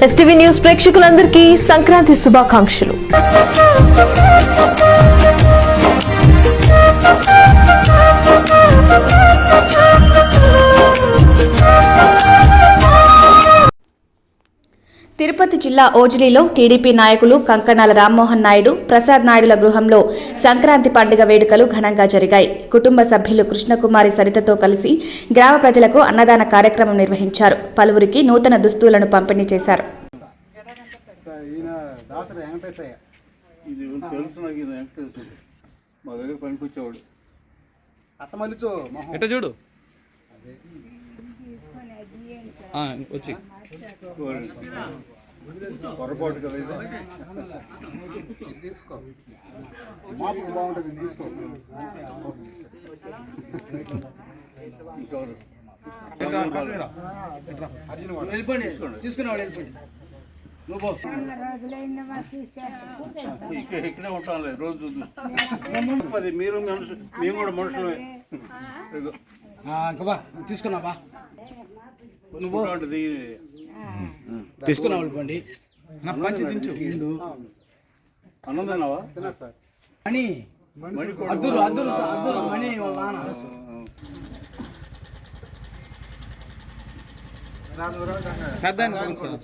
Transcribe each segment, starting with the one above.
STV news ప్రేక్షకులందరికీ సంక్రాంతి శుభాకాంక్షలు. తిరుపతి జిల్లా ఓజిలిలో టీడీపీ నాయకులు కంకణాల రామ్మోహన్ నాయుడు, ప్రసాద్ నాయుడుల గృహంలో సంక్రాంతి పండుగ వేడుకలు ఘనంగా జరిగాయి. కుటుంబ సభ్యులు కృష్ణకుమారి సరితతో కలిసి గ్రామ ప్రజలకు అన్నదాన కార్యక్రమం నిర్వహించారు. పలువురికి నూతన దుస్తులను పంపిణీ చేశారు. పొరపాటు కదా తీసుకో మాకు బాగుంటుంది తీసుకో ఇక్కడే ఉంటాం రోజు అది మీరు మేము కూడా మనుషులమే తీసుకున్నావా నువ్వు ఉంటుంది తీసుకున్నావు పండి పంచి దించు అన్నం తిన్నావా సార్ అని అద్దురు అద్దురు అద్దురు మణి వాళ్ళ నాన్న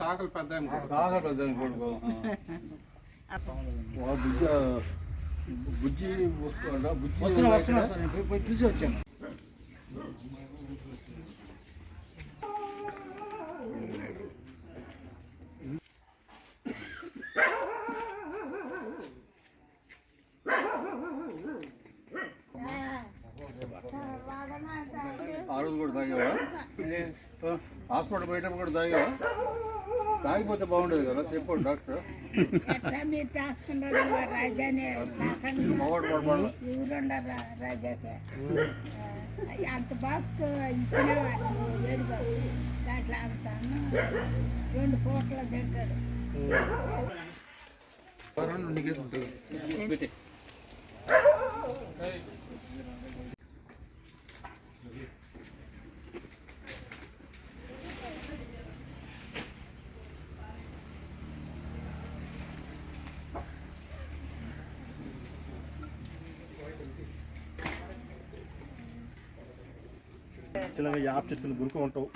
చాకలు పెద్ద బుజ్జి వస్తున్నా సార్ నేను పోయి పిలిచి వచ్చాను. ఆ రోజు కూడా తాగేవా? హాస్పిటల్ పోయేటప్పుడు కూడా తాగేవా? తాగిపోతే బాగుండేది కదా చెప్పండి డాక్టర్. అంత బాక్స్ ఇచ్చిన 2 పూటలు తింటాడు. ఖచ్చితంగా యాప్ చెట్టుకుని గురుకు ఉంటావు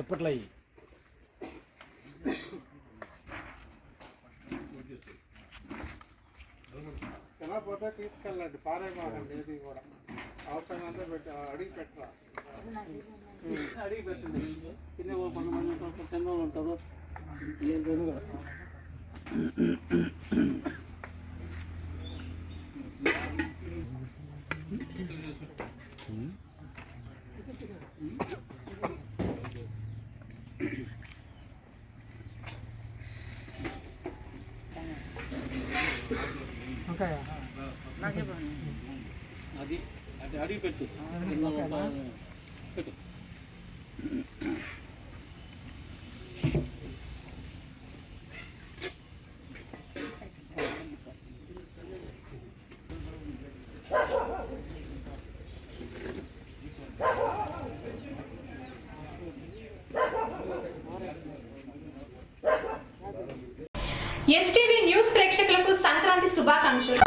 ఎప్పట్లో ఎలా పోతే తీసుకెళ్ళండి పారేమాకండి. ఇది కూడా అవసరమంతా అడిగి పెట్టరా అడిగి పెట్టండి. తినే కొంతమంది ఉంటారు తిన్న వాళ్ళు ఉంటారు. అది అది అడిగి పెట్టు పెట్టు. ఎస్టీవీ న్యూస్ ప్రేక్షకులకు సంక్రాంతి శుభాకాంక్షలు.